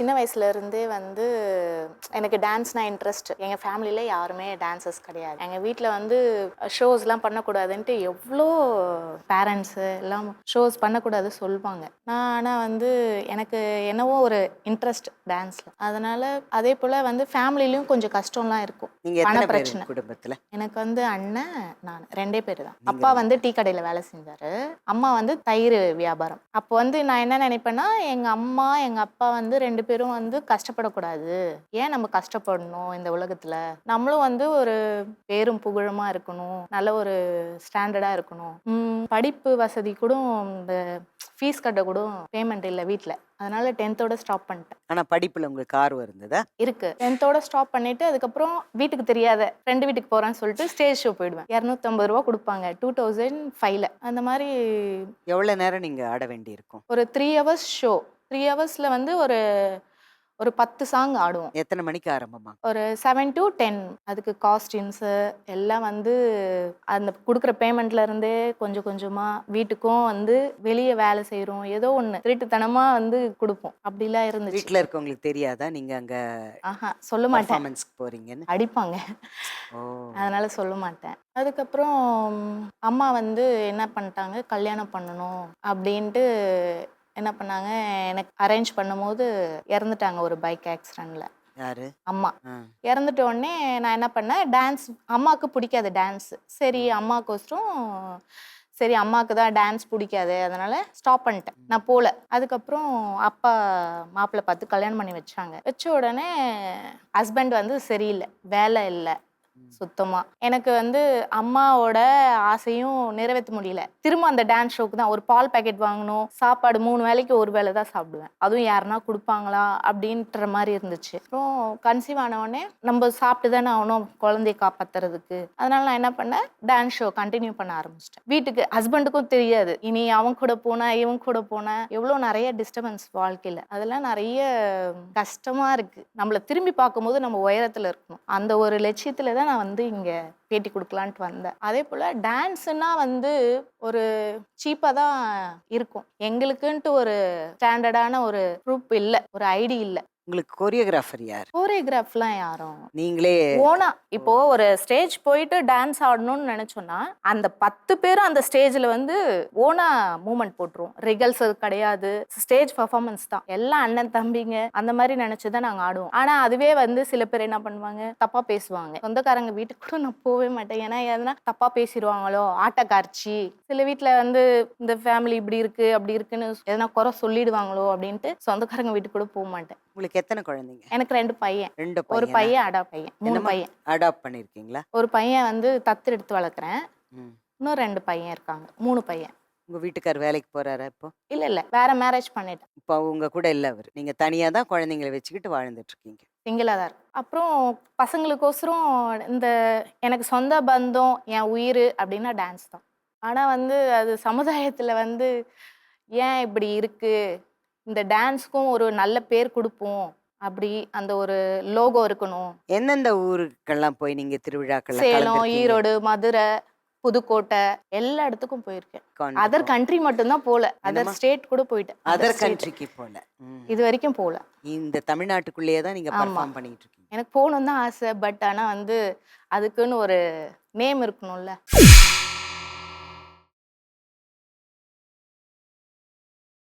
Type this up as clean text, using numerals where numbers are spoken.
சின்ன வயசுல இருந்தே வந்து எனக்கு டான்ஸ்னா இன்ட்ரெஸ்ட். எங்கள் ஃபேமிலியில் யாருமே டான்சர்ஸ் கிடையாது. எங்கள் வீட்டில் வந்து ஷோஸ்லாம் பண்ணக்கூடாதுன்ட்டு எவ்வளோ பேரண்ட்ஸு எல்லாம் ஷோஸ் பண்ணக்கூடாது சொல்லுவாங்க. நான் ஆனால் வந்து எனக்கு என்னவோ ஒரு இன்ட்ரெஸ்ட் டான்ஸில். அதனால் அதே போல் வந்து ஃபேமிலிலையும் கொஞ்சம் கஷ்டம்லாம் இருக்கும். பண பிரச்சனை. குடும்பத்தில் எனக்கு வந்து அண்ணன் நான் 2 பேர் தான். அப்பா வந்து டீ கடையில் வேலை செஞ்சார், அம்மா வந்து தயிர் வியாபாரம். அப்போ வந்து நான் என்ன நினைப்பேன்னா, எங்கள் அம்மா எங்கள் அப்பா வந்து 2 பேரும் வந்து கஷ்டப்படக்கூடாது. ஏன் நம்ம கஷ்டப்படணும் இந்த உலகத்தில்? நம்மளும் வந்து ஒரு பேரும் புகழுமா இருக்கணும், நல்ல ஒரு ஸ்டாண்டர்டாக இருக்கணும். படிப்பு வசதி கூட இந்த ஃபீஸ் கட்ட கூட பேமெண்ட் இல்லை வீட்டில். அதனால 10th ஸ்டாப் பண்ணிட்டேன். ஆனால் படிப்பில் உங்களுக்கு ஆர்வம் இருந்ததா? இருக்கு. 10th ஸ்டாப் பண்ணிட்டு அதுக்கப்புறம் வீட்டுக்கு தெரியாத ஃப்ரெண்டு வீட்டுக்கு போகிறேன்னு சொல்லிட்டு ஸ்டேஜ் ஷோ போயிடுவேன். 250 ரூபா கொடுப்பாங்க 2005. அந்த மாதிரி. எவ்வளோ நேரம் நீங்கள் ஆட வேண்டி இருக்கும்? ஒரு 3 hours ஷோ. 3 hours வந்து ஒரு 10 சாங் ஆடுவோம். எத்தனை மணிக்கு ஆரம்பமா? ஒரு 7 to 10. அதுக்கு காஸ்டியூம்ஸு எல்லாம் வந்து அந்த கொடுக்குற பேமெண்ட்ல இருந்தே கொஞ்சம் கொஞ்சமாக வீட்டுக்கும் வந்து வெளியே வேலை செய்கிறோம், ஏதோ ஒன்று திருட்டுத்தனமாக வந்து கொடுப்போம். அப்படிலாம் இருந்துச்சு. வீட்டில் இருக்கவங்களுக்கு தெரியாதா நீங்கள் அங்கே சொல்ல மாட்டேன், பர்ஃபார்மன்ஸ்க்கு போகிறீங்கன்னு? அடிப்பாங்க. அதனால சொல்ல மாட்டேன். அதுக்கப்புறம் அம்மா வந்து என்ன பண்ணிட்டாங்க, கல்யாணம் பண்ணணும் அப்படின்ட்டு என்ன பண்ணாங்க, எனக்கு அரேஞ்ச் பண்ணும்போது இறந்துட்டாங்க ஒரு பைக் ஆக்சிடென்ட்ல. யாரு? அம்மா. இறந்துட்ட உடனே நான் என்ன பண்ணேன், டான்ஸ் அம்மாவுக்கு பிடிக்காது டான்ஸ். சரி அம்மாவுக்கோசரம் சரி அம்மாவுக்கு தான் டான்ஸ் பிடிக்காது, அதனால ஸ்டாப் பண்ணிட்டேன். நான் போகல. அதுக்கப்புறம் அப்பா மாப்பிள்ளை பார்த்து கல்யாணம் பண்ணி வச்சாங்க. வச்ச உடனே ஹஸ்பண்ட் வந்து சரியில்லை, வேலை இல்லை சுத்தமா. எனக்கு வந்து அம்மாவோட ஆசையும் நிறைவேற்ற முடியல. திரும்ப அந்த டான்ஸ் ஷோக்கு தான். ஒரு பால் பேக்கெட் வாங்கணும், சாப்பாடு 3 வேளைக்கு ஒரு வேளை தான் சாப்பிடுவேன், அதுவும் யாருன்னா கொடுப்பாங்களா அப்படின்ற மாதிரி இருந்துச்சு. அப்புறம் கன்சீவ் ஆனவுடனே நம்ம சாப்பிட்டு தானே ஆகணும் குழந்தைய காப்பாத்துறதுக்கு. அதனால நான் என்ன பண்ணேன், டான்ஸ் ஷோ கண்டினியூ பண்ண ஆரம்பிச்சிட்டேன். வீட்டுக்கு ஹஸ்பண்டுக்கும் தெரியாது, இனி அவன் கூட போனேன் இவன் கூட போனேன், எவ்வளோ நிறைய டிஸ்டர்பன்ஸ் வாழ்க்கையில். அதெல்லாம் நிறைய கஷ்டமா இருக்கு. நம்மளை திரும்பி பார்க்கும்போது நம்ம உயரத்தில் இருக்கணும், அந்த ஒரு லட்சியத்தில் தான் நான் வந்து இங்கே பேட்டி கொடுக்கலான்ட்டு வந்தேன். அதே போல் டான்ஸுன்னா வந்து ஒரு சீப்பாக தான் இருக்கும். எங்களுக்குன்ட்டு ஒரு ஸ்டாண்டர்டான ஒரு ப்ரூஃப் இல்லை, ஒரு ஐடி இல்லை. உங்களுக்கு கோரியோகிராஃபர் யார்? கோரியோகிராஃப்லாம் யாரும் நீங்களே ஓனா. இப்போ ஒரு ஸ்டேஜ் போயிட்டு டான்ஸ் ஆடணும்னு நினைச்சோன்னா அந்த 10 பேரும் அந்த ஸ்டேஜில் வந்து ஓனா மூமெண்ட் போட்டுருவோம். ரிகல்சல் கிடையாது, ஸ்டேஜ் பர்ஃபார்மன்ஸ் தான். எல்லாம் அண்ணன் தம்பிங்க அந்த மாதிரி நினைச்சுதான் நாங்கள் ஆடுவோம். ஆனா அதுவே வந்து சில பேர் என்ன பண்ணுவாங்க, தப்பா பேசுவாங்க. சொந்தக்காரங்க வீட்டுக்கு கூட நான் போகவே மாட்டேன். ஏன்னா எதுனா தப்பா பேசிடுவாங்களோ, ஆட்டக்காட்சி. சில வீட்டில் வந்து இந்த ஃபேமிலி இப்படி இருக்கு அப்படி இருக்குன்னு எதனா குறை சொல்லிடுவாங்களோ அப்படின்ட்டு சொந்தக்காரங்க வீட்டுக்கு கூட போக மாட்டேன். உங்களுக்கு எத்தனை குழந்தைங்க? எனக்கு 2 பையன். 2 ஒரு பையன் அடாப்ட் பையன். 3 பையன் அடாப்ட் பண்ணிருக்கீங்களா? ஒரு பையன் வந்து தத்து எடுத்து வளர்க்குறேன். இன்னும் 2 பையன் இருக்காங்க. 3 பையன். உங்க வீட்டுக்கார் வேலைக்கு போறாரா இப்போ? இல்ல வேற மேரேஜ் பண்ணிட்டேன். இப்போ உங்க கூட இல்ல அவர், நீங்க தனியா தான் குழந்தைங்களை வச்சுக்கிட்டு வாழ்ந்துட்டு இருக்கீங்க? சிங்கிளாக தான் இருக்கு. அப்புறம் பசங்களுக்கோசரம் இந்த எனக்கு சொந்த பந்தம் என் உயிர் அப்படின்னா டான்ஸ் தான். ஆனால் வந்து அது சமுதாயத்தில் வந்து ஏன் இப்படி இருக்கு, இந்த டான்ஸ்க்கும் ஒரு நல்ல பேர் கொடுப்போம் அப்படி அந்த ஒரு லோகோ இருக்கணும். எந்தெந்த ஊருக்கெல்லாம் போய் நீங்க திருவிழாக்கள்? சேலம், ஈரோடு, மதுரை, புதுக்கோட்டை எல்லா இடத்துக்கும் போயிருக்கேன். அதர் கண்ட்ரி மட்டும்தான் போல, அதர் ஸ்டேட் கூட போயிட்டேன். அதர் கண்ட்ரிக்கு போல இது வரைக்கும் போல. இந்த தமிழ்நாட்டுக்குள்ளேயே தான் நீங்க பெர்ஃபார்ம் பண்ணிட்டு இருக்கீங்க? எனக்கு போகணும்னு தான் ஆசை. பட் ஆனால் வந்து அதுக்குன்னு ஒரு நேம் இருக்கணும்ல.